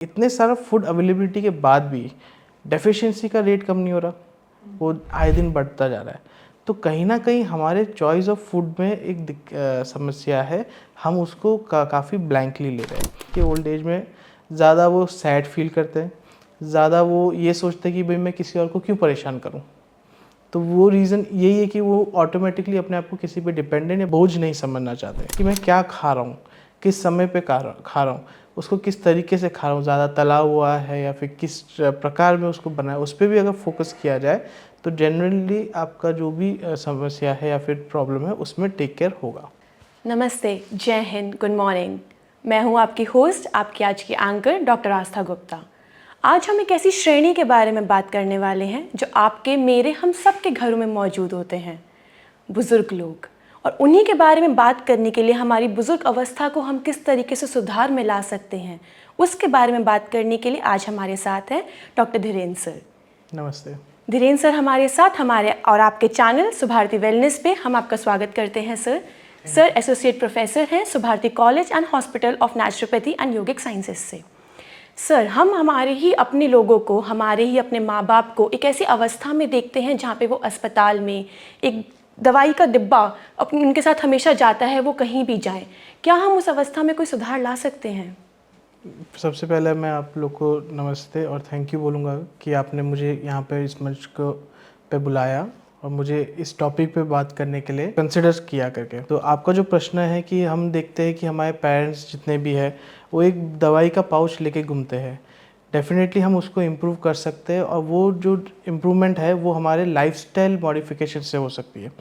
इतने सारा food availability के बाद भी डेफिशिएंसी का रेट कम नहीं हो रहा, वो आए दिन बढ़ता जा रहा है। तो कहीं ना कहीं हमारे चॉइस ऑफ फूड में एक समस्या है, हम उसको काफ़ी ब्लैंकली ले रहे हैं कि ओल्ड एज में ज़्यादा वो सैड फील करते हैं, ज़्यादा वो ये सोचते हैं कि भाई मैं किसी और को क्यों परेशान करूं। तो वो रीज़न यही है कि वो ऑटोमेटिकली अपने आप को किसी पे डिपेंडेंट या बोझ नहीं समझना चाहते कि मैं क्या खा रहा हूँ, किस समय पे खा रहा हूँ, उसको किस तरीके से खा रहा हूँ, ज़्यादा तला हुआ है या फिर किस प्रकार में उसको बनाया, उस पर भी अगर फोकस किया जाए तो जनरली आपका जो भी समस्या है या फिर प्रॉब्लम है उसमें टेक केयर होगा। नमस्ते, जय हिंद, गुड मॉर्निंग। मैं हूं आपकी होस्ट, आपकी आज की एंकर डॉक्टर आस्था गुप्ता। आज हम एक ऐसी श्रेणी के बारे में बात करने वाले हैं जो आपके, मेरे, हम सब के घरों में मौजूद होते हैं, बुज़ुर्ग लोग। और उन्हीं के बारे में बात करने के लिए हमारी बुज़ुर्ग अवस्था को हम किस तरीके से सुधार में ला सकते हैं, उसके बारे में बात करने के लिए आज हमारे साथ हैं डॉक्टर धीरेन्द्र सर। नमस्ते। धीरेन्द्र सर हमारे साथ, हमारे और आपके चैनल सुभारती वेलनेस पे हम आपका स्वागत करते हैं सर। सर एसोसिएट प्रोफेसर हैं Subharti college and hospital of naturopathy and yogic sciences से। सर, हम हमारे ही अपने लोगों को, हमारे ही अपने माँ बाप को एक ऐसी अवस्था में देखते हैं जहाँ पे वो अस्पताल में एक दवाई का डिब्बा अपने उनके साथ हमेशा जाता है, वो कहीं भी जाएं। क्या हम उस अवस्था में कोई सुधार ला सकते हैं? सबसे पहले मैं आप लोग को नमस्ते और थैंक यू बोलूँगा कि आपने मुझे यहाँ पे इस मंच को पे बुलाया और मुझे इस टॉपिक पे बात करने के लिए कंसिडर किया करके। तो आपका जो प्रश्न है कि हम देखते हैं कि हमारे पेरेंट्स जितने भी हैं वो एक दवाई का पाउच लेके घूमते हैं। डेफिनेटली हम उसको इम्प्रूव कर सकते हैं और वो जो इम्प्रूवमेंट है वो हमारे लाइफस्टाइल मॉडिफिकेशन से हो सकती है।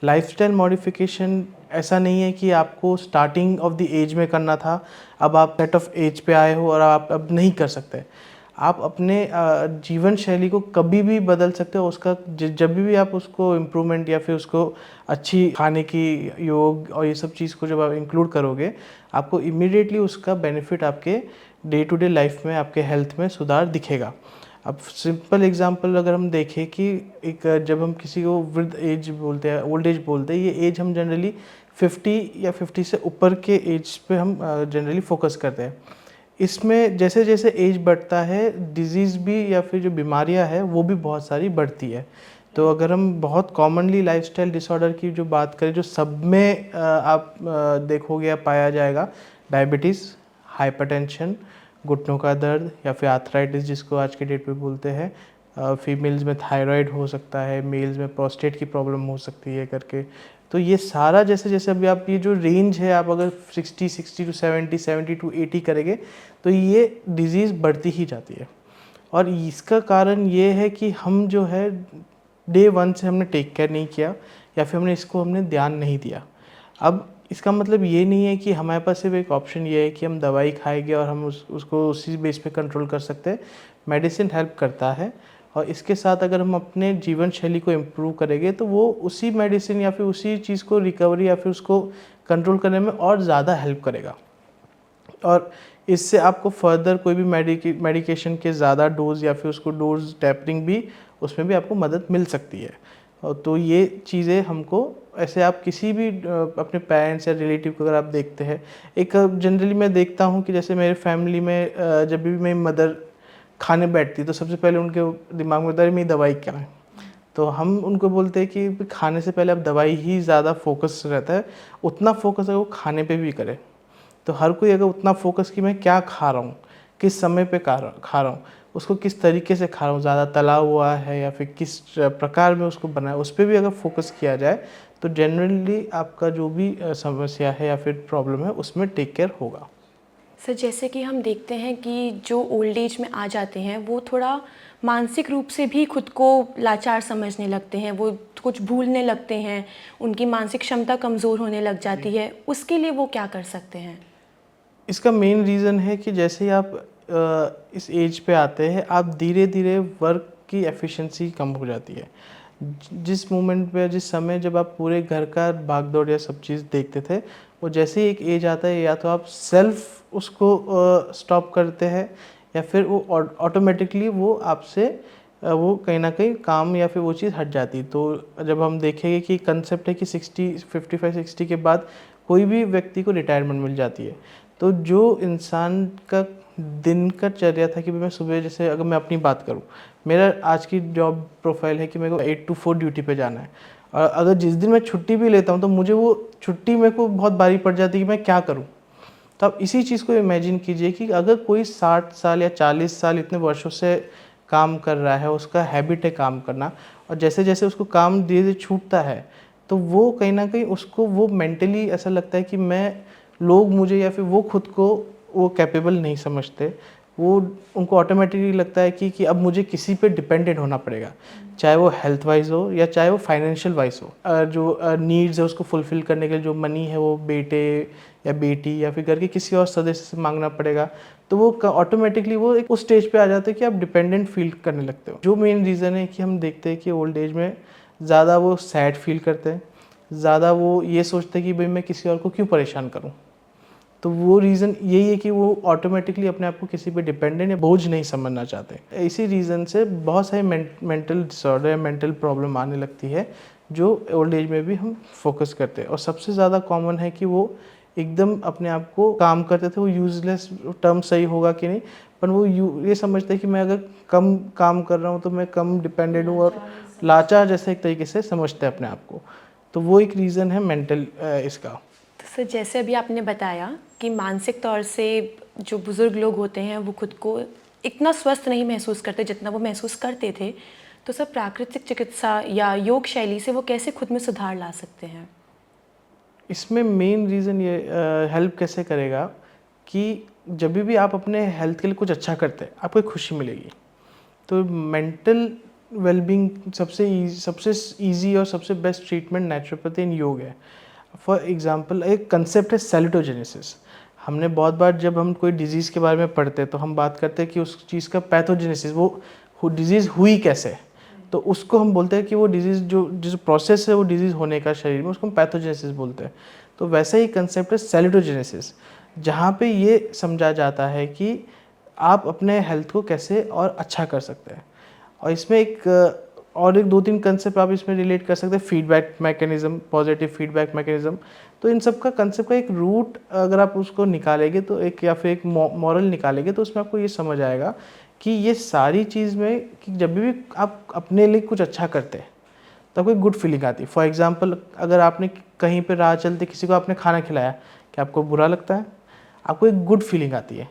लाइफस्टाइल मॉडिफिकेशन ऐसा नहीं है कि आपको स्टार्टिंग ऑफ द एज में करना था, अब आप सेट ऑफ एज पे आए हो और आप अब नहीं कर सकते। आप अपने जीवन शैली को कभी भी बदल सकते हो। उसका जब भी आप उसको इम्प्रूवमेंट या फिर उसको अच्छी खाने की योग और ये सब चीज़ को जब आप इंक्लूड करोगे, आपको इमीडिएटली उसका बेनिफिट आपके डे टू डे लाइफ में, आपके हेल्थ में सुधार दिखेगा। अब सिंपल एग्जांपल अगर हम देखें कि एक जब हम किसी को वृद्ध एज बोलते हैं, ओल्ड एज बोलते हैं, ये एज हम जनरली 50 या 50 से ऊपर के एज पे हम जनरली फोकस करते हैं। इसमें जैसे जैसे एज बढ़ता है, डिजीज़ भी या फिर जो बीमारियां हैं वो भी बहुत सारी बढ़ती है। तो अगर हम बहुत कॉमनली लाइफस्टाइल डिसऑर्डर की जो बात करें, जो सब में आप देखोगे या पाया जाएगा, डायबिटीज़, हाइपरटेंशन, घुटनों का दर्द या फिर आर्थराइटिस जिसको आज के डेट पे बोलते हैं। फीमेल्स में थायराइड हो सकता है, मेल्स में प्रोस्टेट की प्रॉब्लम हो सकती है करके। तो ये सारा जैसे जैसे अभी आप ये जो रेंज है, आप अगर 60 टू 70, 70 टू 80 करेंगे तो ये डिज़ीज़ बढ़ती ही जाती है। और इसका कारण ये है कि हम जो है डे वन से हमने टेक केयर नहीं किया या फिर हमने ध्यान नहीं दिया। अब इसका मतलब ये नहीं है कि हमारे पास सिर्फ एक ऑप्शन ये है कि हम दवाई खाएंगे और हम उसको उसी बेस पे कंट्रोल कर सकते हैं। मेडिसिन हेल्प करता है और इसके साथ अगर हम अपने जीवन शैली को इम्प्रूव करेंगे तो वो उसी मेडिसिन या फिर उसी चीज़ को रिकवरी या फिर उसको कंट्रोल करने में और ज़्यादा हेल्प करेगा। और इससे आपको फर्दर कोई भी मेडिकेशन के ज़्यादा डोज या फिर उसको डोज टैपरिंग भी, उसमें भी आपको मदद मिल सकती है। तो ये चीज़ें हमको ऐसे आप किसी भी अपने पेरेंट्स या रिलेटिव को अगर आप देखते हैं, एक जनरली मैं देखता हूँ कि जैसे मेरे फैमिली में जब भी मेरी मदर खाने बैठती तो सबसे पहले उनके दिमाग में होता है मेरी दवाई क्या है। तो हम उनको बोलते हैं कि खाने से पहले अब दवाई ही ज़्यादा फोकस रहता है, उतना फोकस अगर वो खाने पे भी करे। तो हर कोई अगर उतना फोकस कि मैं क्या खा रहा हूँ, किस समय पे खा रहा हूँ, उसको किस तरीके से खा रहा हूँ, ज़्यादा तला हुआ है या फिर किस प्रकार में उसको बनाया, उस पर भी अगर फोकस किया जाए तो जनरली आपका जो भी समस्या है या फिर प्रॉब्लम है उसमें टेक केयर होगा। सर, जैसे कि हम देखते हैं कि जो ओल्ड एज में आ जाते हैं वो थोड़ा मानसिक रूप से भी खुद को लाचार समझने लगते हैं, वो कुछ भूलने लगते हैं, उनकी मानसिक क्षमता कमज़ोर होने लग जाती है। उसके लिए वो क्या कर सकते हैं? इसका मेन रीज़न है कि जैसे ही आप इस एज पे आते हैं, आप धीरे धीरे वर्क की एफिशिएंसी कम हो जाती है। जिस मोमेंट पे, जिस समय जब आप पूरे घर का भाग दौड़ या सब चीज़ देखते थे, वो जैसे ही एक एज आता है या तो आप सेल्फ उसको स्टॉप करते हैं या फिर वो ऑटोमेटिकली वो आपसे वो कहीं ना कहीं काम या फिर वो चीज़ हट जाती। तो जब हम देखेंगे कि कंसेप्ट है कि 55-60 के बाद कोई भी व्यक्ति को रिटायरमेंट मिल जाती है। तो जो इंसान का दिन का चर्या था कि मैं सुबह, जैसे अगर मैं अपनी बात करूं, मेरा आज की जॉब प्रोफाइल है कि मेरे को 8 to 4 ड्यूटी पे जाना है, और अगर जिस दिन मैं छुट्टी भी लेता हूं तो मुझे वो छुट्टी मेरे को बहुत भारी पड़ जाती है कि मैं क्या करूं। तो आप इसी चीज़ को इमेजिन कीजिए कि अगर कोई 60 साल या 40 साल इतने वर्षों से काम कर रहा है, उसका हैबिट है काम करना, और जैसे जैसे उसको काम धीरे धीरे छूटता है तो वो कहीं ना कहीं उसको वो मेंटली ऐसा लगता है कि मैं, लोग मुझे या फिर वो खुद को वो कैपेबल नहीं समझते। वो उनको ऑटोमेटिकली लगता है कि अब मुझे किसी पे डिपेंडेंट होना पड़ेगा, चाहे वो हेल्थ वाइज हो या चाहे वो फाइनेंशियल वाइज हो। जो नीड्स है उसको फुलफिल करने के लिए जो मनी है वो बेटे या बेटी या फिर घर के किसी और सदस्य से मांगना पड़ेगा। तो वो ऑटोमेटिकली वो एक उस स्टेज पे आ जाते हैं कि आप डिपेंडेंट फील करने लगते हो। जो मेन रीज़न है कि हम देखते हैं कि ओल्ड एज में ज़्यादा वो सैड फील करते हैं, ज़्यादा वो ये सोचते हैं कि भाई मैं किसी और को क्यों परेशान करूं। तो वो रीज़न यही है कि वो ऑटोमेटिकली अपने आप को किसी पे डिपेंडेंट या बोझ नहीं समझना चाहते। इसी रीज़न से बहुत सारे मेंटल डिसऑर्डर या मेंटल प्रॉब्लम आने लगती है जो ओल्ड एज में भी हम फोकस करते हैं। और सबसे ज़्यादा कॉमन है कि वो एकदम अपने आप को काम करते थे, वो यूजलेस टर्म सही होगा कि नहीं, पर वो ये समझते हैं कि मैं अगर कम काम कर रहा हूँ तो मैं कम डिपेंडेंट हूँ, और लाचार जैसे एक तरीके से समझते हैं अपने आप को। तो वो एक रीज़न है मेंटल इसका। तो सर, जैसे अभी आपने बताया कि मानसिक तौर से जो बुज़ुर्ग लोग होते हैं वो खुद को इतना स्वस्थ नहीं महसूस करते जितना वो महसूस करते थे, तो सर प्राकृतिक चिकित्सा या योग शैली से वो कैसे खुद में सुधार ला सकते हैं? इसमें मेन रीज़न ये हेल्प कैसे करेगा कि जब भी आप अपने हेल्थ के लिए कुछ अच्छा करते हैं आपको एक खुशी मिलेगी। तो मेंटल वेलबींग सबसे इजी और सबसे बेस्ट ट्रीटमेंट नेचुरोपैथी एंड योग है। फॉर एग्जांपल एक कंसेप्ट है सैल्यूटोजेनेसिस। हमने बहुत बार जब हम कोई डिजीज़ के बारे में पढ़ते हैं तो हम बात करते हैं कि उस चीज़ का पैथोजेनेसिस, वो डिजीज़ हुई कैसे, तो उसको हम बोलते हैं कि वो डिजीज़ जो प्रोसेस है वो डिजीज़ होने का शरीर में, उसको हम पैथोजेनेसिस बोलते हैं। तो वैसा ही कंसेप्ट है सैल्यूटोजेनेसिस, जहाँ पे ये समझा जाता है कि आप अपने हेल्थ को कैसे और अच्छा कर सकते हैं। और इसमें एक 2-3 कंसेप्ट आप इसमें रिलेट कर सकते हैं। Feedback mechanism, positive feedback mechanism. तो इन सब का कंसेप्ट का एक रूट अगर आप उसको निकालेंगे तो एक या फिर एक मॉरल निकालेंगे तो उसमें आपको ये समझ आएगा कि ये सारी चीज़ में कि जब भी आप अपने लिए कुछ अच्छा करते हैं तो आपको एक गुड फीलिंग आती है। फॉर एग्जांपल अगर आपने कहीं पे राह चलते किसी को आपने खाना खिलाया, क्या आपको बुरा लगता है? आपको एक गुड फीलिंग आती है।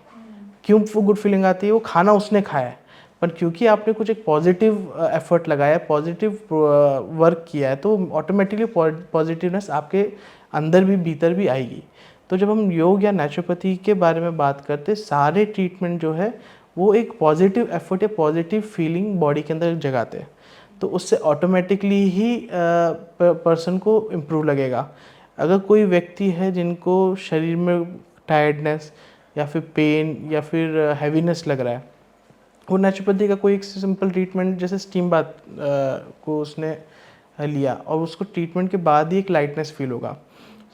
क्यों वो गुड फीलिंग आती है? वो खाना उसने खाया है, पर क्योंकि आपने कुछ एक पॉजिटिव एफर्ट लगाया, पॉजिटिव वर्क किया है, तो ऑटोमेटिकली पॉजिटिवनेस आपके अंदर भी भीतर भी आएगी। तो जब हम योग या नेचुरोपैथी के बारे में बात करते सारे ट्रीटमेंट जो है वो एक पॉजिटिव एफर्ट या पॉजिटिव फीलिंग बॉडी के अंदर जगाते हैं। तो उससे ऑटोमेटिकली ही पर्सन को इम्प्रूव लगेगा। अगर कोई व्यक्ति है जिनको शरीर में टायर्डनेस या फिर पेन या फिर हैवीनेस लग रहा है, वो नेचुरोपैथी का कोई एक सिंपल ट्रीटमेंट जैसे स्टीम बाथ को उसने लिया और उसको ट्रीटमेंट के बाद ही एक लाइटनेस फील होगा,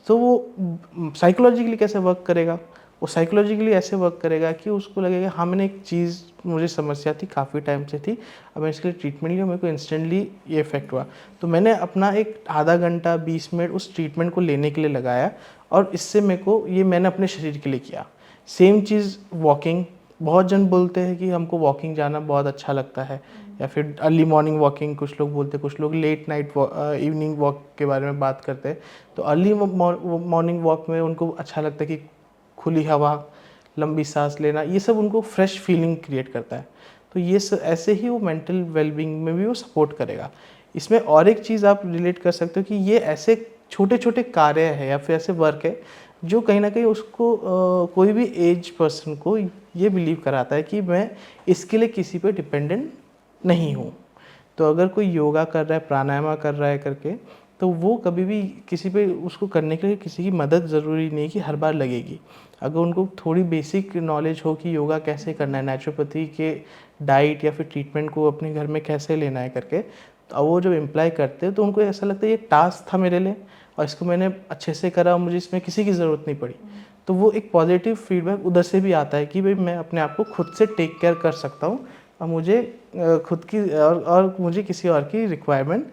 तो वो साइकोलॉजिकली कैसे वर्क करेगा? वो साइकोलॉजिकली ऐसे वर्क करेगा कि उसको लगेगा हाँ मैंने एक चीज़, मुझे समस्या थी काफ़ी टाइम से थी, अब मैं इसके लिए ट्रीटमेंट लिया, मेरे को इंस्टेंटली ये इफेक्ट हुआ, तो मैंने अपना एक आधा घंटा 20 मिनट उस ट्रीटमेंट को लेने के लिए लगाया और इससे मेरे को ये मैंने अपने शरीर के लिए किया। सेम चीज़ वॉकिंग, बहुत जन बोलते हैं कि हमको वॉकिंग जाना बहुत अच्छा लगता है या फिर अर्ली मॉर्निंग वॉकिंग कुछ लोग बोलते हैं, कुछ लोग लेट नाइट इवनिंग वॉक के बारे में बात करते हैं। तो अर्ली मॉर्निंग वॉक में उनको अच्छा लगता है कि खुली हवा, लंबी सांस लेना, ये सब उनको फ्रेश फीलिंग क्रिएट करता है। तो ये ऐसे ही वो मेंटल वेलबींग में भी वो सपोर्ट करेगा। इसमें और एक चीज़ आप रिलेट कर सकते हो कि ये ऐसे छोटे छोटे कार्य है या फिर ऐसे वर्क है जो कहीं ना कहीं उसको कोई भी एज पर्सन को ये बिलीव कराता है कि मैं इसके लिए किसी पे डिपेंडेंट नहीं हूँ। तो अगर कोई योगा कर रहा है, प्राणायाम कर रहा है करके, तो वो कभी भी किसी पे उसको करने के लिए किसी की मदद ज़रूरी नहीं कि हर बार लगेगी। अगर उनको थोड़ी बेसिक नॉलेज हो कि योगा कैसे करना है, नेचुरोपैथी के डाइट या फिर ट्रीटमेंट को अपने घर में कैसे लेना है करके, तो वो जब इम्प्लाई करते हैं तो उनको ऐसा लगता है ये टास्क था मेरे लिए और इसको मैंने अच्छे से करा, मुझे इसमें किसी की ज़रूरत नहीं पड़ी। तो वो एक पॉजिटिव फीडबैक उधर से भी आता है कि भाई मैं अपने आप को खुद से टेक केयर कर सकता हूँ और मुझे खुद की और मुझे किसी और की रिक्वायरमेंट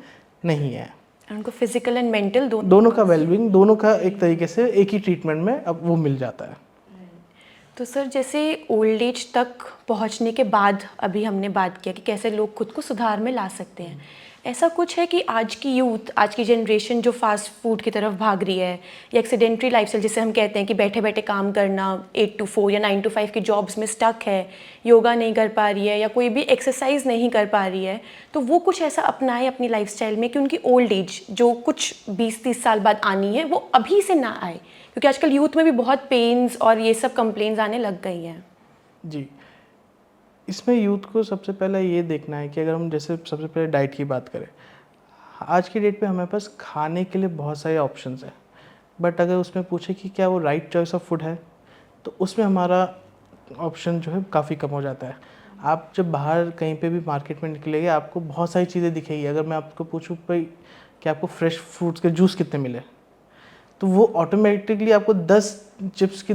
नहीं है। उनको फिजिकल एंड मेंटल दोनों का वेलबींग, दोनों का एक तरीके से एक ही ट्रीटमेंट में अब वो मिल जाता है। तो सर जैसे ओल्ड एज तक पहुंचने के बाद अभी हमने बात किया कि कैसे लोग खुद को सुधार में ला सकते हैं, ऐसा कुछ है कि आज की यूथ, आज की जनरेशन जो फास्ट फूड की तरफ भाग रही है या एक्सीडेंटरी लाइफस्टाइल जिसे हम कहते हैं कि बैठे बैठे काम करना, 8 to 4 या 9 to 5 की जॉब्स में स्टक है, योगा नहीं कर पा रही है या कोई भी एक्सरसाइज नहीं कर पा रही है, तो वो कुछ ऐसा अपनाए अपनी लाइफस्टाइल में कि उनकी ओल्ड एज जो कुछ 20-30 साल बाद आनी है वो अभी से ना आए, क्योंकि आजकल यूथ में भी बहुत पेन्स और ये सब कंप्लेंट्स आने लग गई हैं। जी, इसमें यूथ को सबसे पहले ये देखना है कि अगर हम जैसे सबसे पहले डाइट की बात करें, आज की डेट पे हमारे पास खाने के लिए बहुत सारे ऑप्शंस हैं, बट अगर उसमें पूछे कि क्या वो राइट चॉइस ऑफ फूड है, तो उसमें हमारा ऑप्शन जो है काफ़ी कम हो जाता है। आप जब बाहर कहीं पे भी मार्केट में निकलेंगे, आपको बहुत सारी चीज़ें दिखेगी। अगर मैं आपको पूछूँ भाई कि आपको फ्रेश फ्रूट्स के जूस कितने मिले, तो वो ऑटोमेटिकली आपको 10 चिप्स की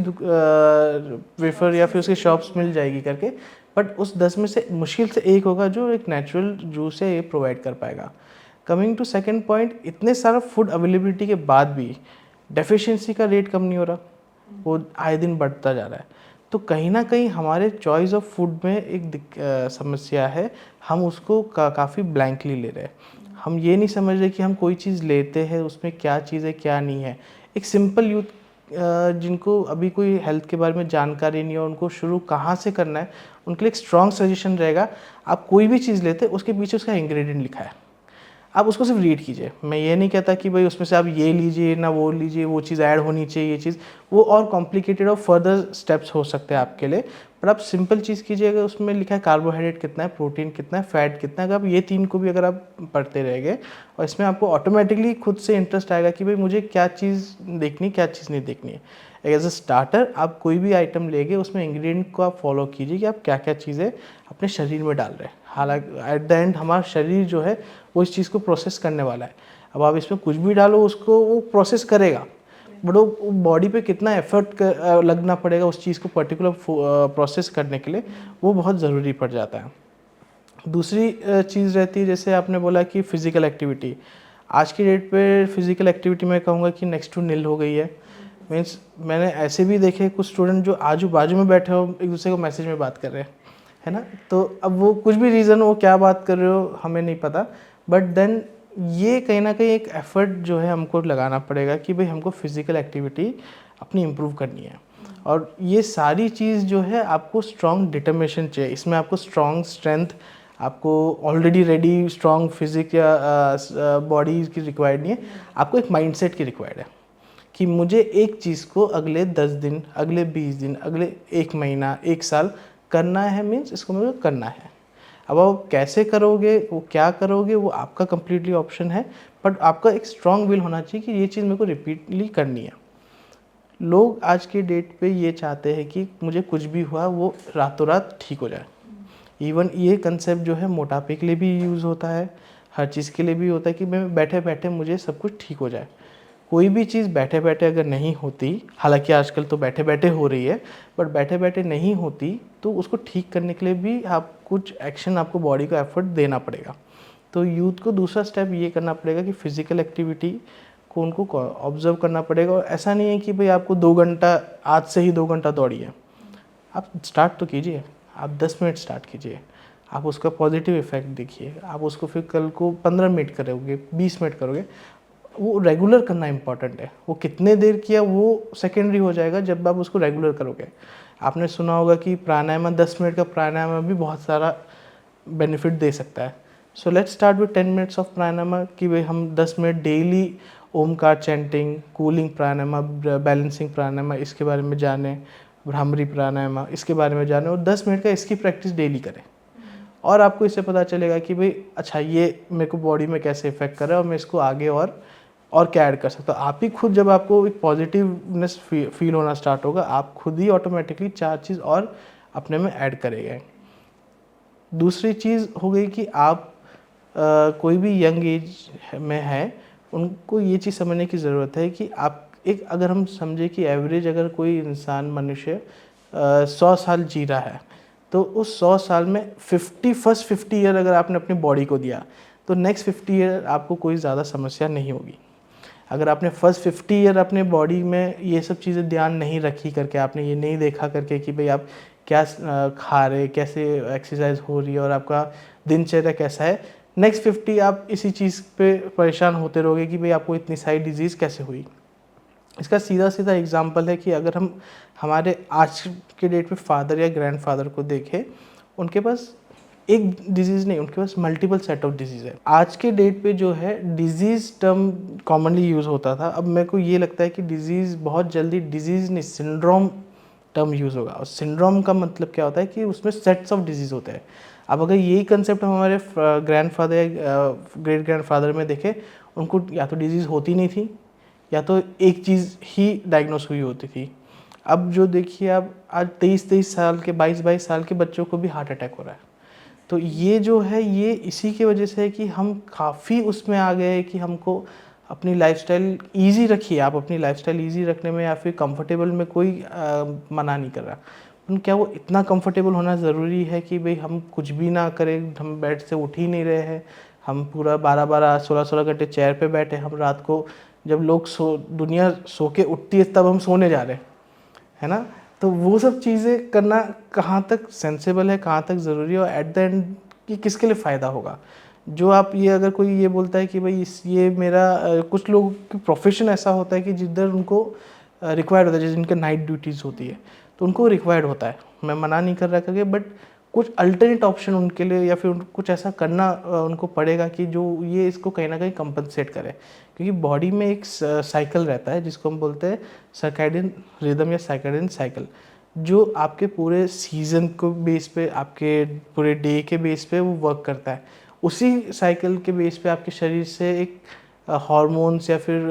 वेफर या फिर उसकी शॉप्स मिल जाएगी करके, बट उस 10 में से मुश्किल से एक होगा जो एक नेचुरल जूस है ये प्रोवाइड कर पाएगा। कमिंग टू सेकंड पॉइंट, इतने सारा फूड अवेलेबिलिटी के बाद भी डेफिशिएंसी का रेट कम नहीं हो रहा, वो आए दिन बढ़ता जा रहा है। तो कहीं ना कहीं हमारे चॉइस ऑफ फूड में एक समस्या है, हम उसको काफ़ी ब्लैंकली ले रहे हैं। हम ये नहीं समझ रहे कि हम कोई चीज़ लेते हैं उसमें क्या चीज़ है क्या नहीं है। एक सिंपल यूथ जिनको अभी कोई हेल्थ के बारे में जानकारी नहीं है, उनको शुरू कहाँ से करना है, उनके लिए एक स्ट्रॉन्ग सजेशन रहेगा, आप कोई भी चीज़ लेते उसके पीछे उसका इंग्रेडिएंट लिखा है, आप उसको सिर्फ रीड कीजिए। मैं ये नहीं कहता कि भाई उसमें से आप ये लीजिए ना वो लीजिए, वो चीज़ ऐड होनी चाहिए, ये चीज़ वो और कॉम्प्लिकेटेड और फर्दर स्टेप्स हो सकते हैं आपके लिए, पर आप सिंपल चीज़ कीजिए। अगर उसमें लिखा है कार्बोहाइड्रेट कितना है, प्रोटीन कितना है, फैट कितना है, अगर आप ये 3 को भी अगर आप पढ़ते रहेंगे और इसमें आपको ऑटोमेटिकली खुद से इंटरेस्ट आएगा कि भाई मुझे क्या चीज़ देखनी, क्या चीज़ नहीं देखनी है। एज अ स्टार्टर आप कोई भी आइटम लेंगे उसमें इंग्रेडिएंट को आप फॉलो कीजिए कि आप क्या क्या चीज़ें अपने शरीर में डाल रहे हैं। हालांकि एट द एंड हमारा शरीर जो है वो इस चीज़ को प्रोसेस करने वाला है। अब आप इसमें कुछ भी डालो उसको वो प्रोसेस करेगा, बट वो बॉडी पे कितना एफर्ट लगना पड़ेगा उस चीज़ को पर्टिकुलर प्रोसेस करने के लिए, वो बहुत ज़रूरी पड़ जाता है। दूसरी चीज़ रहती है, जैसे आपने बोला कि फ़िज़िकल एक्टिविटी, आज की डेट पे फ़िज़िकल एक्टिविटी मैं कहूँगा कि नेक्स्ट टू निल हो गई है। मीन्स मैंने ऐसे भी देखे कुछ स्टूडेंट जो आजू बाजू में बैठे हो एक दूसरे को मैसेज में बात कर रहे हैं, है ना। तो अब वो कुछ भी रीज़न हो क्या बात कर रहे हो हमें नहीं पता, बट देन ये कहीं ना कहीं एक एफर्ट जो है हमको लगाना पड़ेगा कि भाई हमको फिज़िकल एक्टिविटी अपनी इम्प्रूव करनी है। और ये सारी चीज़ जो है आपको स्ट्रॉन्ग डिटर्मिनेशन चाहिए, इसमें आपको स्ट्रॉन्ग स्ट्रेंथ, आपको ऑलरेडी रेडी स्ट्रॉन्ग फिजिक या बॉडी की रिक्वायर्ड नहीं है, आपको एक माइंडसेट की रिक्वायर्ड है कि मुझे एक चीज़ को अगले 10 दिन, अगले 20 दिन, अगले 1 महीना, 1 साल करना है, मीन्स इसको मुझे करना है। अब आप कैसे करोगे, वो क्या करोगे, वो आपका कम्प्लीटली ऑप्शन है, बट आपका एक स्ट्रॉन्ग विल होना चाहिए कि ये चीज़ मेरे को रिपीटली करनी है। लोग आज के डेट पे ये चाहते हैं कि मुझे कुछ भी हुआ वो रातों रात ठीक हो जाए। इवन ये कंसेप्ट जो है मोटापे के लिए भी यूज़ होता है, हर चीज़ के लिए भी होता है कि मैं बैठे बैठे मुझे सब कुछ ठीक हो जाए। कोई भी चीज़ बैठे बैठे अगर नहीं होती, हालांकि आजकल तो बैठे बैठे हो रही है, बट बैठे बैठे नहीं होती तो उसको ठीक करने के लिए भी आप कुछ एक्शन, आपको बॉडी को एफर्ट देना पड़ेगा। तो यूथ को दूसरा स्टेप ये करना पड़ेगा कि फिज़िकल एक्टिविटी को उनको ऑब्जर्व करना पड़ेगा। और ऐसा नहीं है कि भाई आपको 2 घंटा, आज से ही 2 घंटा दौड़िए, आप स्टार्ट तो कीजिए, आप 10 मिनट स्टार्ट कीजिए, आप उसका पॉजिटिव इफेक्ट देखिए, आप उसको फिर कल को 15 मिनट करोगे, 20 मिनट करोगे, वो रेगुलर करना इंपॉर्टेंट है। वो कितने देर किया वो सेकेंडरी हो जाएगा जब आप उसको रेगुलर करोगे। आपने सुना होगा कि प्राणायाम 10 मिनट का प्राणायाम भी बहुत सारा बेनिफिट दे सकता है। So let's start with 10 minutes of pranayama कि भाई हम 10 मिनट daily Omkar chanting, cooling pranayama, balancing pranayama इसके बारे में जाने, भ्रामरी प्राणायाम इसके बारे में जाने, और 10 मिनट का इसकी प्रैक्टिस डेली करें। और आपको इससे पता चलेगा कि भाई अच्छा ये मेरे को बॉडी में कैसे इफेक्ट कर रहा है और मैं इसको आगे और क्या ऐड कर सकता हूँ। आप ही खुद, जब आपको एक पॉजिटिवनेस फील होना स्टार्ट होगा, आप खुद ही ऑटोमेटिकली 4 चीज़ और अपने में ऐड करेंगे। दूसरी चीज़ हो गई कि आप कोई भी यंग एज में है, उनको ये चीज़ समझने की ज़रूरत है कि आप एक, अगर हम समझे कि एवरेज अगर कोई इंसान, मनुष्य 100 साल जी रहा है, तो उस 100 साल में फर्स्ट 50 ईयर अगर आपने अपनी बॉडी को दिया, तो नेक्स्ट 50 ईयर आपको कोई ज़्यादा समस्या नहीं होगी। अगर आपने फर्स्ट 50 ईयर अपने बॉडी में ये सब चीज़ें ध्यान नहीं रखी करके, आपने ये नहीं देखा करके कि भाई आप क्या खा रहे, कैसे एक्सरसाइज हो रही है और आपका दिनचर्या कैसा है, नेक्स्ट 50 आप इसी चीज़ पे परेशान होते रहोगे कि भाई आपको इतनी सारी डिजीज़ कैसे हुई। इसका सीधा सीधा एग्जांपल है कि अगर हम हमारे आज के डेट पे फादर या ग्रैंडफादर को देखें, उनके पास एक डिजीज़ नहीं, उनके पास मल्टीपल सेट ऑफ डिजीज़ है। आज के डेट पे जो है डिजीज़ टर्म कॉमनली यूज़ होता था, अब मेरे को ये लगता है कि डिजीज़ बहुत जल्दी डिजीज़ नहीं सिंड्रोम टर्म यूज़ होगा। और सिंड्रोम का मतलब क्या होता है कि उसमें सेट्स ऑफ डिजीज़ होते हैं। अब अगर यही कंसेप्ट हम हमारे ग्रैंडफादर या ग्रेट ग्रैंडफादर में देखें, उनको या तो डिजीज़ होती नहीं थी या तो एक चीज़ ही डायग्नोस हुई होती थी। अब जो देखिए, आप आज 23-23 साल के 22-22 साल के बच्चों को भी हार्ट अटैक हो रहा है। तो ये जो है ये इसी की वजह से है कि हम काफ़ी उसमें आ गए कि हमको अपनी लाइफस्टाइल ईज़ी रखिए। आप अपनी लाइफस्टाइल ईज़ी रखने में या फिर कंफर्टेबल में कोई मना नहीं कर रहा। क्या वो इतना कंफर्टेबल होना ज़रूरी है कि भाई हम कुछ भी ना करें, हम बेड से उठ ही नहीं रहे हैं, हम पूरा 12-12 16-16 घंटे चेयर पे बैठे, हम रात को जब लोग दुनिया सो के उठती है तब हम सोने जा रहे हैं, है ना। तो वो सब चीज़ें करना कहाँ तक सेंसिबल है, कहाँ तक ज़रूरी है और एट द एंड कि किसके लिए फ़ायदा होगा। जो आप ये अगर कोई ये बोलता है कि भाई ये मेरा कुछ लोगों की प्रोफेशन ऐसा होता है कि जिधर उनको रिक्वायर्ड होता है, जैसे जिनके नाइट ड्यूटीज़ होती है तो उनको रिक्वायर्ड होता है, मैं मना नहीं कर रहा करके, बट कुछ अल्टरनेट ऑप्शन उनके लिए या फिर कुछ ऐसा करना उनको पड़ेगा कि जो ये इसको कहीं ना कहीं कंपनसेट करे। क्योंकि बॉडी में एक साइकिल रहता है जिसको हम बोलते हैं सर्कैडियन रिदम या सर्कैडियन साइकिल, जो आपके पूरे सीज़न को बेस पे, आपके पूरे डे के बेस पे वो वर्क करता है। उसी साइकिल के बेस पे आपके शरीर से एक हार्मोन्स या फिर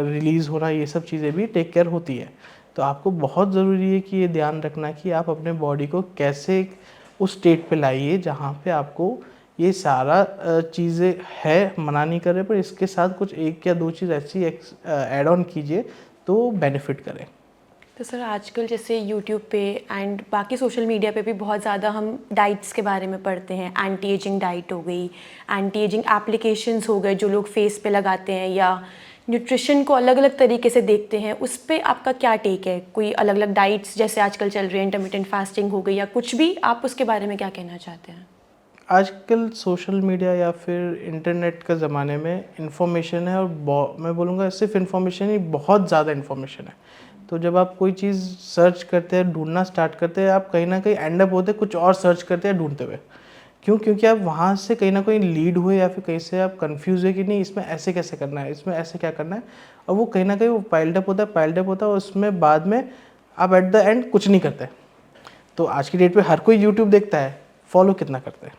रिलीज़ होना, ये सब चीज़ें भी टेक केयर होती है। तो आपको बहुत ज़रूरी है कि ये ध्यान रखना कि आप अपने बॉडी को कैसे उस स्टेट पे लाइए जहाँ पे आपको ये सारा चीज़ें है, मना नहीं कर रहे, पर इसके साथ कुछ एक या दो चीज़ ऐसी ऐड ऑन कीजिए तो बेनिफिट करें। तो सर आजकल जैसे यूट्यूब पे एंड बाकी सोशल मीडिया पे भी बहुत ज़्यादा हम डाइट्स के बारे में पढ़ते हैं। एंटी एजिंग डाइट हो गई, एंटी एजिंग एप्लीकेशंस हो गए जो लोग फेस पे लगाते हैं, या न्यूट्रिशन को अलग अलग तरीके से देखते हैं। उस पर आपका क्या टेक है? कोई अलग अलग डाइट्स जैसे आजकल चल रही है, इंटरमिटेंट फास्टिंग हो गई या कुछ भी, आप उसके बारे में क्या कहना चाहते हैं? आजकल सोशल मीडिया या फिर इंटरनेट का ज़माने में इंफॉर्मेशन है, और मैं बोलूँगा सिर्फ इंफॉर्मेशन ही, बहुत ज़्यादा इंफॉर्मेशन है। तो जब आप कोई चीज़ सर्च करते हैं, ढूंढना स्टार्ट करते हैं, आप कहीं ना कहीं एंड अप होते कुछ और सर्च करते हैं ढूंढते हुए। क्यों? क्योंकि आप वहाँ से कहीं ना कहीं लीड हुए या फिर कहीं से आप कंफ्यूज हुए कि नहीं इसमें ऐसे कैसे करना है, इसमें ऐसे क्या करना है, और वो कहीं ना कहीं वो पाइल्ड अप होता है और उसमें बाद में आप एट द एंड कुछ नहीं करते। तो आज की डेट पे हर कोई यूट्यूब देखता है, फॉलो कितना करते हैं,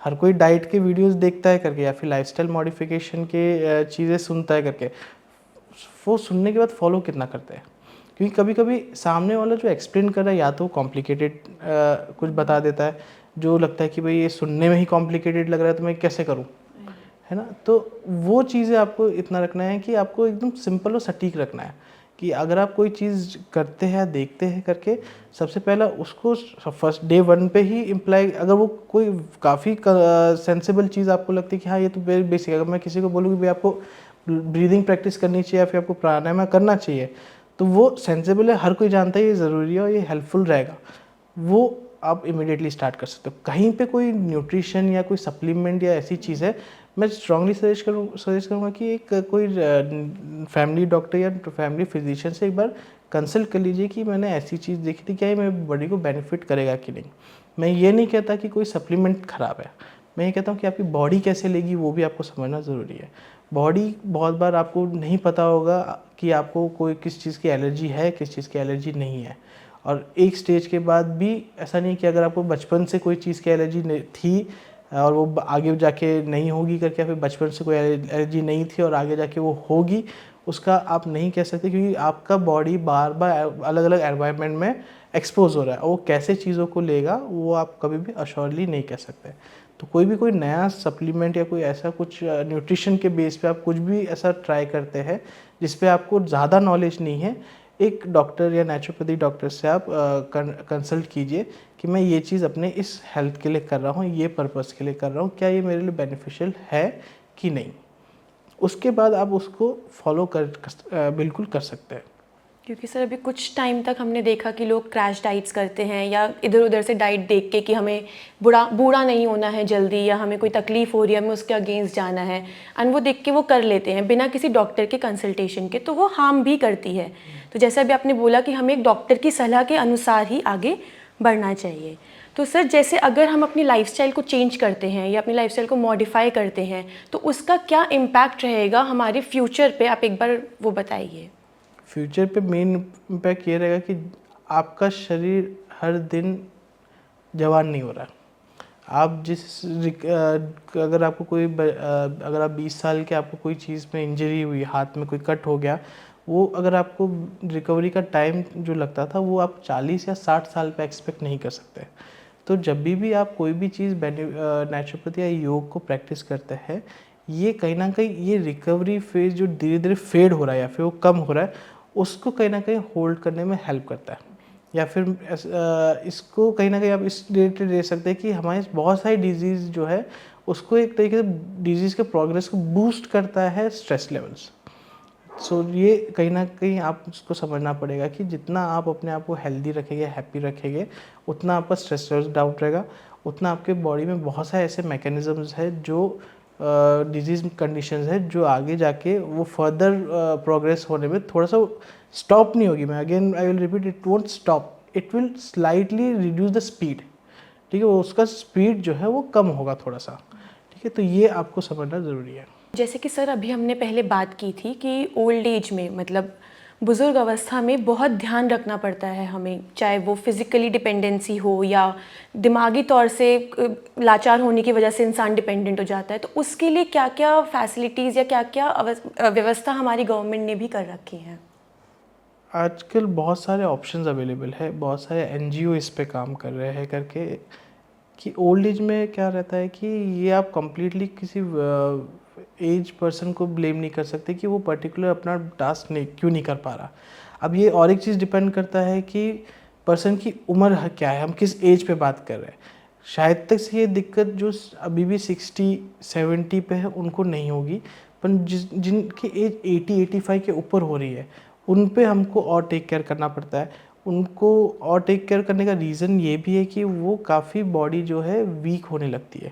हर कोई डाइट के वीडियोस देखता है करके या फिर लाइफस्टाइल मॉडिफिकेशन के चीज़ें सुनता है करके, वो सुनने के बाद फॉलो कितना करते हैं। क्योंकि कभी कभी सामने वाला जो एक्सप्लेन कर रहा है या तो कॉम्प्लिकेटेड कुछ बता देता है, जो लगता है कि भाई ये सुनने में ही कॉम्प्लिकेटेड लग रहा है तो मैं कैसे करूँ, है ना। तो वो चीज़ें आपको इतना रखना है कि आपको एकदम सिंपल और सटीक रखना है कि अगर आप कोई चीज़ करते हैं, देखते हैं करके, सबसे पहला उसको फर्स्ट डे 1 पे ही इम्प्लाई, अगर वो कोई काफ़ी सेंसिबल चीज़ आपको लगती है कि हाँ ये तो वेरी बेसिक है, अगर मैं किसी को बोलूँ कि भाई आपको ब्रीदिंग प्रैक्टिस करनी चाहिए या फिर आपको प्राणायाम करना चाहिए, तो वो सेंसिबल है, हर कोई जानता है ये ज़रूरी है और ये हेल्पफुल रहेगा, वो आप इमिडिएटली स्टार्ट कर सकते हो। कहीं पे कोई न्यूट्रिशन या कोई सप्लीमेंट या ऐसी चीज़ है, मैं स्ट्रांगली सजेस्ट करूँगा कि एक कोई फैमिली डॉक्टर या फैमिली फिजिशियन से एक बार कंसल्ट कर लीजिए कि मैंने ऐसी चीज़ देखी थी, क्या ये मेरी बॉडी को बेनिफिट करेगा कि नहीं। मैं ये नहीं कहता कि कोई सप्लीमेंट ख़राब है, मैं ये कहता हूँ कि आपकी बॉडी कैसे लेगी वो भी आपको समझना ज़रूरी है। बॉडी बहुत बार आपको नहीं पता होगा कि आपको कोई किस चीज़ की एलर्जी है, किस चीज़ की एलर्जी नहीं है, और एक स्टेज के बाद भी ऐसा नहीं कि अगर आपको बचपन से कोई चीज़ की एलर्जी थी और वो आगे जाके नहीं होगी करके, फिर बचपन से कोई एलर्जी नहीं थी और आगे जाके वो होगी, उसका आप नहीं कह सकते, क्योंकि आपका बॉडी बार बार अलग अलग एनवायरनमेंट में एक्सपोज हो रहा है, और वो कैसे चीज़ों को लेगा वो आप कभी भी अश्योरली नहीं कह सकते। तो कोई नया सप्लीमेंट या कोई ऐसा कुछ न्यूट्रिशन के बेस पे आप कुछ भी ऐसा ट्राई करते हैं जिस पे आपको ज़्यादा नॉलेज नहीं है, एक डॉक्टर या नेचुरोपैथी डॉक्टर से आप कंसल्ट कीजिए कि मैं ये चीज़ अपने इस हेल्थ के लिए कर रहा हूँ, ये पर्पस के लिए कर रहा हूँ, क्या ये मेरे लिए बेनिफिशियल है कि नहीं। उसके बाद आप उसको फॉलो बिल्कुल कर सकते हैं। क्योंकि सर अभी कुछ टाइम तक हमने देखा कि लोग क्रैश डाइट्स करते हैं या इधर उधर से डाइट देख के कि हमें बूढ़ा नहीं होना है जल्दी, या हमें कोई तकलीफ़ हो रही है, हमें उसके अगेंस्ट जाना है, एंड वो देख के वो कर लेते हैं बिना किसी डॉक्टर के कंसल्टेशन के, तो वो हार्म भी करती है। तो जैसे अभी आपने बोला कि हमें एक डॉक्टर की सलाह के अनुसार ही आगे बढ़ना चाहिए। तो सर जैसे अगर हम अपनी लाइफस्टाइल को चेंज करते हैं या अपनी लाइफस्टाइल को मॉडिफाई करते हैं तो उसका क्या इम्पैक्ट रहेगा हमारे फ्यूचर पे, आप एक बार वो बताइए। फ्यूचर पे मेन इम्पैक्ट ये रहेगा कि आपका शरीर हर दिन जवान नहीं हो रहा। आप अगर आपको अगर आप 20 साल के आपको कोई चीज़ में इंजरी हुई, हाथ में कोई कट हो गया, वो अगर आपको रिकवरी का टाइम जो लगता था वो आप 40 या 60 साल पे एक्सपेक्ट नहीं कर सकते। तो जब भी आप कोई भी चीज़ नेचुरोपैथी या योग को प्रैक्टिस करते हैं, ये कहीं ना कहीं ये रिकवरी फेज जो धीरे धीरे फेड हो रहा है या फिर वो कम हो रहा है, उसको कहीं ना कहीं होल्ड करने में हेल्प करता है। या फिर इसको कहीं ना कहीं आप इस रिलेटेड दे सकते हैं कि हमारे बहुत सारी डिजीज़ जो है उसको एक तरीके से डिजीज़ के प्रोग्रेस को बूस्ट करता है स्ट्रेस लेवल्स। सो ये कहीं ना कहीं आप उसको समझना पड़ेगा कि जितना आप अपने आप को हेल्दी रखेंगे, हैप्पी रखेंगे, उतना आपका स्ट्रेस लेवल्स डाउन रहेगा, उतना आपके बॉडी में बहुत सारे ऐसे मैकेनिज़म्स हैं जो डिजीज़ कंडीशंस है जो आगे जाके वो फर्दर प्रोग्रेस होने में थोड़ा सा स्टॉप नहीं होगी। मैं again I will repeat, it won't stop, it will slightly reduce the speed. ठीक है, वो उसका स्पीड जो है वो कम होगा थोड़ा सा। ठीक है, तो ये आपको समझना ज़रूरी है। जैसे कि सर अभी हमने पहले बात की थी कि ओल्ड एज में, मतलब बुज़ुर्ग अवस्था में बहुत ध्यान रखना पड़ता है हमें, चाहे वो फिज़िकली डिपेंडेंसी हो या दिमागी तौर से लाचार होने की वजह से इंसान डिपेंडेंट हो जाता है। तो उसके लिए क्या क्या फैसिलिटीज़ या क्या क्या व्यवस्था हमारी गवर्नमेंट ने भी कर रखी है? आजकल बहुत सारे ऑप्शंस अवेलेबल है, बहुत सारे एनजीओ इस पे काम कर रहे हैं करके कि ओल्ड एज में क्या रहता है कि ये आप कम्प्लीटली किसी एज पर्सन को ब्लेम नहीं कर सकते कि वो पर्टिकुलर अपना टास्क क्यों नहीं कर पा रहा। अब ये और एक चीज़ डिपेंड करता है कि पर्सन की उम्र क्या है, हम किस एज पे बात कर रहे हैं। शायद तक से ये दिक्कत जो अभी भी 60-70 पे है उनको नहीं होगी, पर जिनकी एज 80-85 के ऊपर हो रही है उन पे हमको और टेक केयर करना पड़ता है। उनको और टेक केयर करने का रीज़न ये भी है कि वो काफ़ी बॉडी जो है वीक होने लगती है,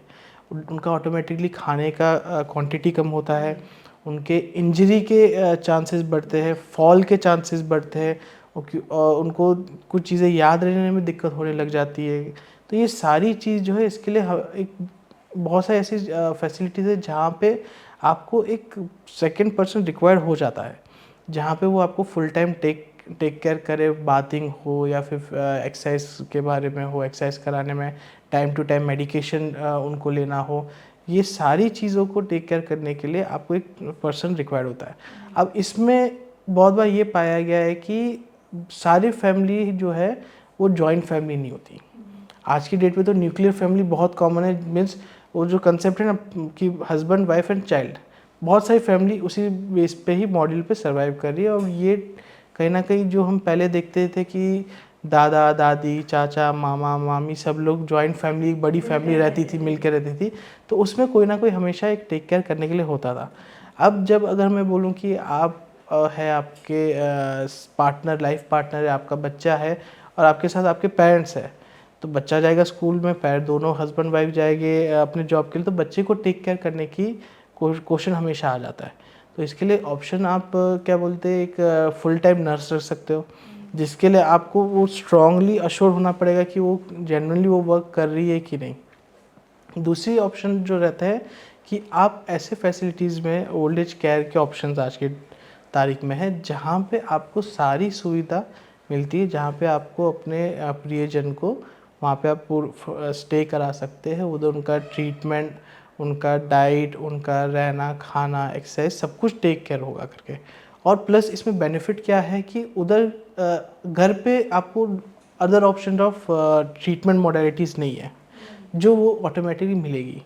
उनका ऑटोमेटिकली खाने का क्वांटिटी कम होता है, उनके इंजरी के चांसेस बढ़ते हैं, फॉल के चांसेस बढ़ते हैं, उनको कुछ चीज़ें याद रहने में दिक्कत होने लग जाती है। तो ये सारी चीज़ जो है इसके लिए एक बहुत सारी ऐसी फैसिलिटीज़ है जहाँ पे आपको एक सेकंड पर्सन रिक्वायर्ड हो जाता है, जहाँ पे वो आपको फुल टाइम टेक केयर करे, बाथिंग हो या फिर एक्सरसाइज के बारे में हो, एक्सरसाइज कराने में टाइम टू टाइम मेडिकेशन उनको लेना हो, ये सारी चीज़ों को टेक केयर करने के लिए आपको एक पर्सन रिक्वायर्ड होता है। अब इसमें बहुत बार ये पाया गया है कि सारी फैमिली जो है वो जॉइंट फैमिली नहीं होती। आज की डेट में तो न्यूक्लियर फैमिली बहुत कॉमन है, मीन्स वो जो कंसेप्ट है ना कि हस्बैंड वाइफ एंड चाइल्ड, बहुत सारी फैमिली उसी बेस पे ही मॉडल पे सर्वाइव कर रही है। और ये कहीं ना कहीं जो हम पहले देखते थे कि दादा दादी चाचा मामा मामी सब लोग जॉइंट फैमिली, बड़ी फैमिली रहती थी, मिलकर रहती थी, तो उसमें कोई ना कोई हमेशा एक टेक केयर करने के लिए होता था। अब जब अगर मैं बोलूँ कि आप है, आपके पार्टनर, लाइफ पार्टनर है, आपका बच्चा है और आपके साथ आपके पेरेंट्स है, तो बच्चा जाएगा स्कूल में, दोनों हस्बैंड वाइफ जाएंगे अपने जॉब के लिए, तो बच्चे को टेक केयर करने की क्वेश्चन हमेशा आ जाता है। तो इसके लिए ऑप्शन आप क्या बोलते हैं, एक फुल टाइम नर्स रख सकते हो, जिसके लिए आपको वो स्ट्रांगली अश्योर होना पड़ेगा कि वो जेन्युइनली वो वर्क कर रही है कि नहीं। दूसरी ऑप्शन जो रहता है कि आप ऐसे फैसिलिटीज़ में ओल्ड एज केयर के ऑप्शंस आज की तारीख में है जहाँ पे आपको सारी सुविधा मिलती है, जहाँ पे आपको अपने प्रियजन को वहाँ पे आप स्टे करा सकते हैं, उधर उनका ट्रीटमेंट, उनका डाइट, उनका रहना खाना एक्सरसाइज सब कुछ टेक केयर होगा करके। और प्लस इसमें बेनिफिट क्या है कि उधर घर पे आपको other option of treatment modalities नहीं है जो वो ऑटोमेटिकली मिलेगी।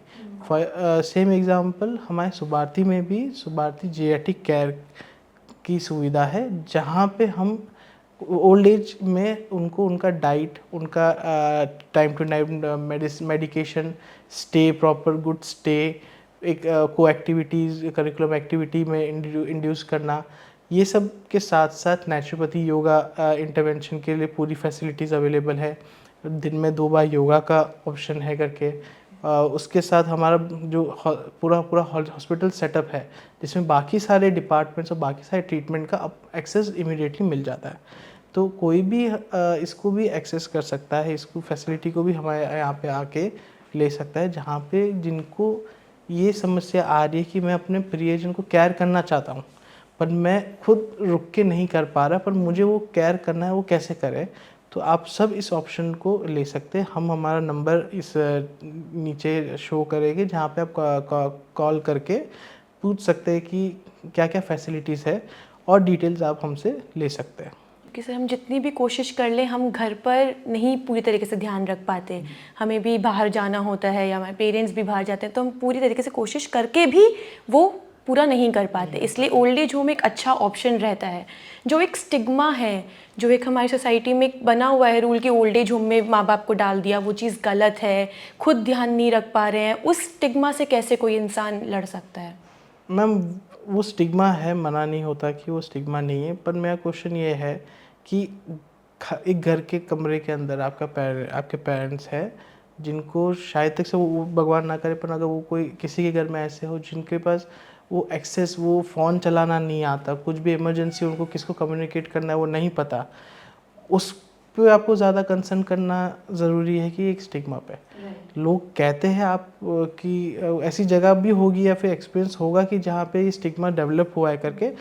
सेम एग्जांपल हमारे सुभारती में भी सुभारती जेनेटिक केयर की सुविधा है, जहाँ पे हम ओल्ड एज में उनको उनका डाइट, उनका time to time medication, stay, proper good stay, एक को एक्टिविटीज़ करिकुलम एक्टिविटी में इंड्यूस करना, ये सब के साथ साथ नेचुरोपैथी योगा इंटरवेंशन के लिए पूरी फैसिलिटीज़ अवेलेबल है। दिन में 2 बार योगा का ऑप्शन है करके। उसके साथ हमारा जो पूरा हॉस्पिटल सेटअप है, जिसमें बाकी सारे डिपार्टमेंट्स और बाकी सारे ट्रीटमेंट का एक्सेस इमीडिएटली मिल जाता है। तो कोई भी इसको भी एक्सेस कर सकता है, इसको फैसिलिटी को भी हमारे यहाँ पे आके ले सकता है, जहाँ पे जिनको ये समस्या आ रही है कि मैं अपने प्रियजन को केयर करना चाहता हूँ, पर मैं खुद रुक के नहीं कर पा रहा, पर मुझे वो केयर करना है, वो कैसे करें। तो आप सब इस ऑप्शन को ले सकते हैं। हम हमारा नंबर इस नीचे शो करेंगे, जहाँ पे आप कॉल करके पूछ सकते हैं कि क्या क्या फैसिलिटीज़ है, और डिटेल्स आप हमसे ले सकते हैं। कि सर हम जितनी भी कोशिश कर लें, हम घर पर नहीं पूरी तरीके से ध्यान रख पाते। हमें भी बाहर जाना होता है या हमारे पेरेंट्स भी बाहर जाते हैं, तो हम पूरी तरीके से कोशिश करके भी वो पूरा नहीं कर पाते। इसलिए ओल्ड एज होम एक अच्छा ऑप्शन रहता है। जो एक स्टिग्मा है, जो एक हमारी सोसाइटी में एक बना हुआ है रूल कि ओल्ड एज होम में माँ बाप को डाल दिया, वो चीज़ गलत है, खुद ध्यान नहीं रख पा रहे हैं, उस स्टिग्मा से कैसे कोई इंसान लड़ सकता है? मैम, वो स्टिग्मा है, मना नहीं होता कि वो स्टिग्मा नहीं है, पर मेरा क्वेश्चन ये है कि एक घर के कमरे के अंदर आपके पेरेंट्स हैं, जिनको शायद तक से वो भगवान ना करे, पर अगर वो कोई किसी के घर में ऐसे हो जिनके पास वो एक्सेस, वो फ़ोन चलाना नहीं आता, कुछ भी इमरजेंसी उनको किसको कम्युनिकेट करना है वो नहीं पता, उस पे आपको ज़्यादा कंसर्न करना ज़रूरी है कि एक स्टिग्मा पे। लोग कहते हैं आप कि ऐसी जगह भी होगी या फिर एक्सपीरियंस होगा कि जहाँ पे ये स्टिग्मा डेवलप हुआ है करके,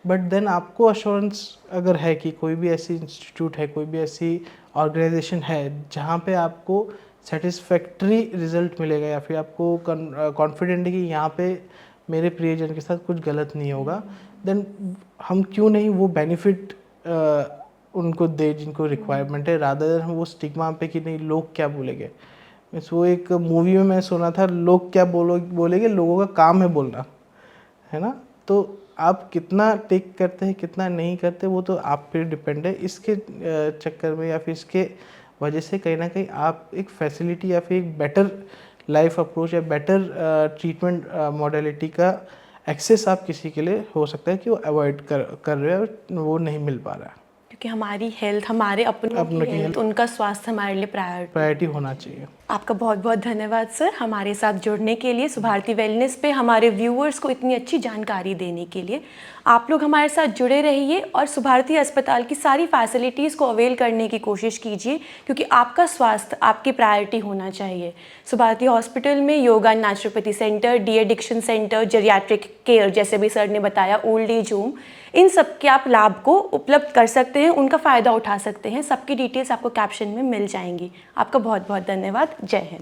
बट देन आपको अश्योरेंस अगर है कि कोई भी ऐसी इंस्टीट्यूट है, कोई भी ऐसी ऑर्गेनाइजेशन है जहाँ पे आपको सेटिस्फैक्ट्री रिजल्ट मिलेगा, या फिर आपको कॉन्फिडेंट है कि यहाँ पे मेरे प्रियजन के साथ कुछ गलत नहीं होगा, देन हम क्यों नहीं वो बेनिफिट उनको दे जिनको रिक्वायरमेंट है, रादर देन वो स्टिग्मा पे कि नहीं लोग क्या बोलेंगे। मीन्स वो एक मूवी में मैं सुना था, लोग क्या बोलेंगे, लोगों का काम है बोलना, है ना। तो आप कितना टेक करते हैं, कितना नहीं करते, वो तो आप पे डिपेंड है। इसके चक्कर में या फिर इसके वजह से कहीं ना कहीं आप एक फैसिलिटी या फिर एक बेटर लाइफ अप्रोच या बेटर ट्रीटमेंट मॉडलिटी का एक्सेस आप किसी के लिए हो सकता है कि वो अवॉइड कर रहे हैं, वो नहीं मिल पा रहा है। क्योंकि हमारी हेल्थ, हमारे अपनों की हेल्थ, उनका स्वास्थ्य हमारे लिए प्रायोरिटी होना चाहिए। आपका बहुत बहुत धन्यवाद सर, हमारे साथ जुड़ने के लिए, सुभारती वेलनेस पे हमारे व्यूअर्स को इतनी अच्छी जानकारी देने के लिए। आप लोग हमारे साथ जुड़े रहिए और सुभारती अस्पताल की सारी फैसिलिटीज़ को अवेल करने की कोशिश कीजिए, क्योंकि आपका स्वास्थ्य आपकी प्रायोरिटी होना चाहिए। सुभारती हॉस्पिटल में yoga, naturopathy centre, de addiction centre, geriatric care, जैसे भी सर ने बताया, ओल्ड एज होम, इन सब के आप लाभ को उपलब्ध कर सकते हैं, उनका फ़ायदा उठा सकते हैं। सबकी डिटेल्स आपको कैप्शन में मिल जाएंगी। आपका बहुत बहुत धन्यवाद। जय हिंद।